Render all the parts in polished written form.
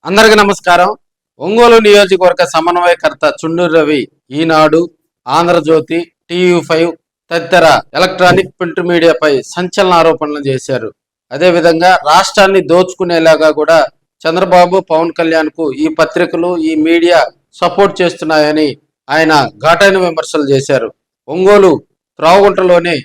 అందరికీ నమస్కారం. ఒంగోలు నియోజకవర్గ సమన్వయకర్త చుండూరు రవి ఈనాడు, ఆంధ్రజ్యోతి, టీవీ5 తదితర ఎలక్ట్రానిక్ ప్రింట్ మీడియాపై సంచలన ఆరోపణలు చేశారు. అదేవిధంగా రాష్ట్రాన్ని దోచుకునేలాగా కూడా చంద్రబాబు, పవన్ కళ్యాణ్ కు ఈ పత్రికలు, ఈ మీడియా సపోర్ట్ చేస్తున్నాయని ఆయన ఘాటైన విమర్శలు చేశారు. ఒంగోలు త్రావుగుంటలోని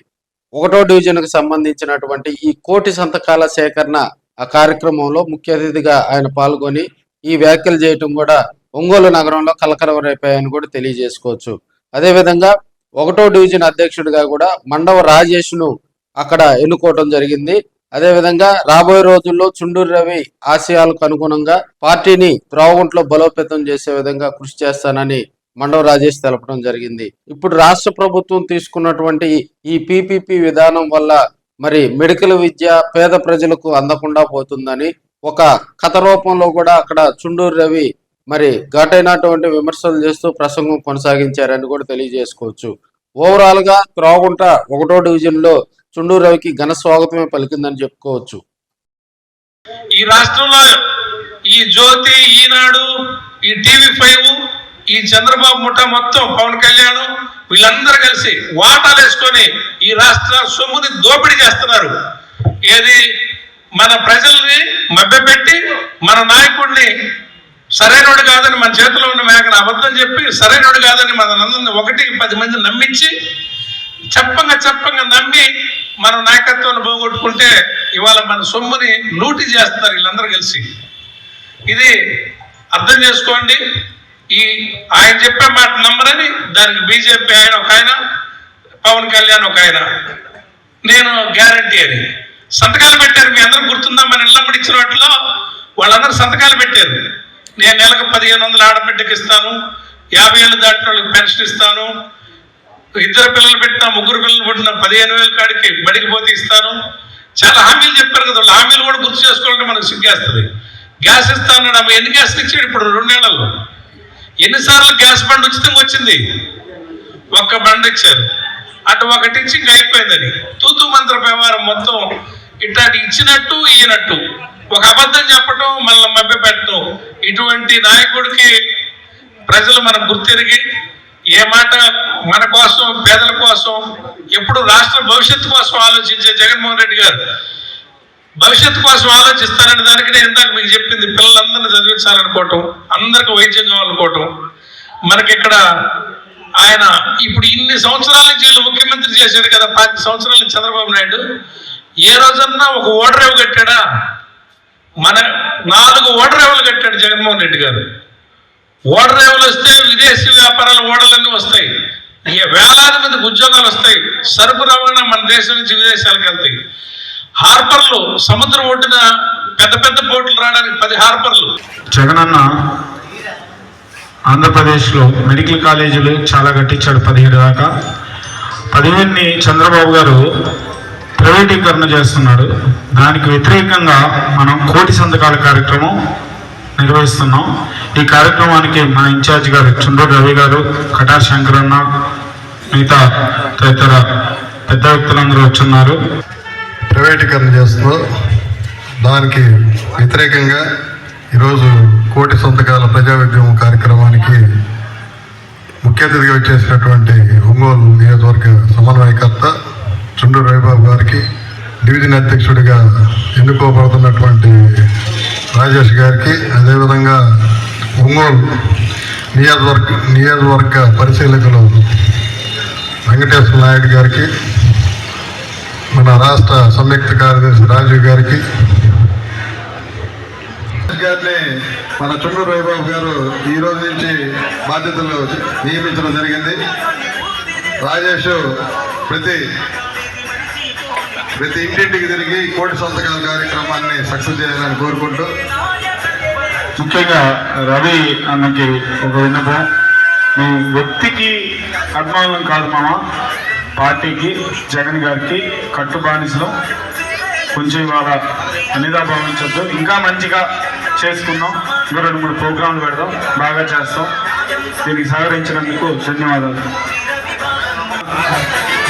1వ డివిజన్కు సంబంధించినటువంటి ఈ కోటి సంతకాల సేకరణ ఆ కార్యక్రమంలో ముఖ్య అతిథిగా ఆయన పాల్గొని ఈ వ్యాఖ్యలు చేయటం కూడా ఒంగోలు నగరంలో కలకలం రేపాయని కూడా తెలియజేసుకోవచ్చు. అదేవిధంగా 1వ డివిజన్ అధ్యక్షుడిగా కూడా మండవ రాజేష్ను అక్కడ ఎన్నుకోవటం జరిగింది. అదేవిధంగా రాబోయే రోజుల్లో చుండూరు రవి ఆశయాలకు అనుగుణంగా పార్టీని త్రావుగుంటలో బలోపేతం చేసే విధంగా కృషి చేస్తానని మండవ రాజేష్ తెలపడం జరిగింది. ఇప్పుడు రాష్ట్ర ప్రభుత్వం తీసుకున్నటువంటి ఈ పీపీపీ విధానం వల్ల మరి మెడికల్ విద్య పేద ప్రజలకు అందకుండా పోతుందని ఒక కథ రూపంలో కూడా అక్కడ చుండూరు రవి మరి ఘాటైనటువంటి విమర్శలు చేస్తూ ప్రసంగం కొనసాగించారని కూడా తెలియజేసుకోవచ్చు. ఓవరాల్ గా త్రాగుంట 1వ డివిజన్ లో చుండూరు రవికి ఘన స్వాగతమే పలికిందని చెప్పుకోవచ్చు. ఈ రాష్ట్రంలో ఈ జ్యోతి, ఈనాడు, ఈ టీవీ5, ఈ చంద్రబాబు ముఠా మొత్తం, పవన్ కళ్యాణ్ వీళ్ళందరూ కలిసి వాటాలు వేసుకొని ఈ రాష్ట్ర సొమ్ముని దోపిడీ చేస్తున్నారు. ఏది మన ప్రజల్ని మభ్యపెట్టి మన నాయకుడిని సరైనోడు కాదని, మన చేతిలో ఉన్న మేకను అబద్ధం చెప్పి సరైనోడు కాదని మనందరిని 1-10 మంది నమ్మించి చెప్పంగా నమ్మి మన నాయకత్వాన్ని పోగొట్టుకుంటే ఇవాళ మన సొమ్ముని లూటీ చేస్తున్నారు వీళ్ళందరూ కలిసి. ఇది అర్థం చేసుకోండి. ఈ ఆయన చెప్పే మాట నమ్మరని దానికి బీజేపీ ఆయన ఒక ఆయన, పవన్ కళ్యాణ్ ఒక ఆయన, నేను గ్యారంటీ అని సంతకాలు పెట్టారు. మీ అందరూ గుర్తుందా? మన ఇళ్ళప్పుడు ఇచ్చిన వాటిలో వాళ్ళందరూ సంతకాలు పెట్టారు. నేను నెలకు 1500 ఆడబిడ్డకి ఇస్తాను, 50 ఏళ్ళు దాటిన వాళ్ళకి పెన్షన్ ఇస్తాను, 2 పిల్లలు పెట్టినా 3 పిల్లలు పుట్టినా 15,000 కాడికి బడికి పోతే ఇస్తాను. చాలా హామీలు చెప్పారు కదా. వాళ్ళు హామీలు కూడా గుర్తు చేసుకోవాలంటే మనకు సిగ్గేస్తుంది. గ్యాస్ ఇస్తాను, ఎన్ని గ్యాస్లు ఇచ్చాడు ఇప్పుడు 2 నెలల్లో? ఎన్నిసార్లు గ్యాస్ బండ్ ఉచితంగా వచ్చింది? ఒక్క బండ్ ఇచ్చారు. అటు ఒకటి ఇచ్చి ఇంకా అయిపోయిందని తూతు మంత్ర వ్యవహారం మొత్తం ఇట్లాంటి ఇచ్చినట్టు ఈయనట్టు ఒక అబద్ధం చెప్పటం, మళ్ళీ మభ్య పెట్టడం. ఇటువంటి నాయకుడికి ప్రజలు మనకు గుర్తిరిగి ఏ మాట మన కోసం, పేదల కోసం, ఎప్పుడు రాష్ట్ర భవిష్యత్తు కోసం ఆలోచించే జగన్మోహన్ రెడ్డి గారు భవిష్యత్తు కోసం ఆలోచిస్తారనే దానికి నేను ఇందాక మీకు చెప్పింది. పిల్లలందరినీ చదివించాలనుకోవటం, అందరికి వైద్యం కావాలనుకోవటం. మనకి ఇక్కడ ఆయన ఇప్పుడు ఇన్ని సంవత్సరాల నుంచి వీళ్ళు ముఖ్యమంత్రి చేశాడు కదా, 5 సంవత్సరాల నుంచి చంద్రబాబు నాయుడు. ఏ రోజన్నా ఒక ఓడరేవు కట్టాడా? మన 4 ఓడరేవులు కట్టాడు జగన్మోహన్ రెడ్డి గారు. ఓడరేవులు వస్తే విదేశీ వ్యాపారాల ఓడలన్నీ వస్తాయి, వేలాది మందికి ఉద్యోగాలు వస్తాయి, సరుకు రవాణా మన దేశం నుంచి విదేశాలకు వెళ్తాయి. హార్బర్లు, సముద్రం ఒడ్డున పెద్ద బోట్లు రావడానికి 10 హార్బర్లు. జగనన్న ఆంధ్రప్రదేశ్లో మెడికల్ కాలేజీలు చాలా కట్టించాడు, 17 దాకా. 15ని చంద్రబాబు గారు ప్రైవేటీకరణ చేస్తున్నాడు. దానికి వ్యతిరేకంగా మనం కోటి సంతకాల కార్యక్రమం నిర్వహిస్తున్నాం. ఈ కార్యక్రమానికి మన ఇన్ఛార్జ్ గారు చుండూరు రవి గారు, కటార్ శంకరన్న, మిగతా తదితర పెద్ద వ్యక్తులందరూ వచ్చున్నారు. ప్రైవేటీకరణ చేస్తూ దానికి వ్యతిరేకంగా ఈరోజు కోటి సంతకాల ప్రజా ఉద్యమం కార్యక్రమానికి ముఖ్య అతిథిగా వచ్చేసినటువంటి ఒంగోలు నియోజకవర్గ సమన్వయకర్త చుండూరు రవిబాబు గారికి, డివిజన్ అధ్యక్షుడిగా ఎన్నుకోబడుతున్నటువంటి రాజేష్ గారికి, అదేవిధంగా ఒంగోలు నియోజకవర్గ పరిశీలకులు వెంకటేశ్వర నాయుడు గారికి, మన రాష్ట్ర సంయుక్త కార్యదర్శి రాజీవ్ గారికి, మన చుండూరు రవిబాబు గారు ఈ రోజు నుంచి బాధ్యతలు నియమించడం జరిగింది. రాజేష్ ప్రతి ఇంటింటికి తిరిగి కోటి సంతకాల కార్యక్రమాన్ని సక్సెస్ చేయాలని కోరుకుంటూ, ముఖ్యంగా రవి అన్నకి ఒక విన్నపం. మీ వ్యక్తికి అభిమానం కాదు మామ, పార్టీకి, జగన్ గారికి కట్టుబానిసలో కొంచెం ఇవాళ అనిదా భావించద్దు. ఇంకా మంచిగా చేసుకుందాం, ఇంకా 2-3 ప్రోగ్రాంలు పెడదాం, బాగా చేస్తాం. దీనికి సహకరించినందుకు ధన్యవాదాలు.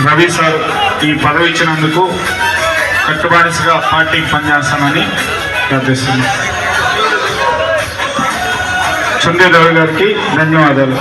రవి సార్ ఈ పదవి ఇచ్చినందుకు కట్టుబానిసగా పార్టీకి పనిచేస్తానని ప్రార్థిస్తున్నాను. చుండి రవి గారికి ధన్యవాదాలు.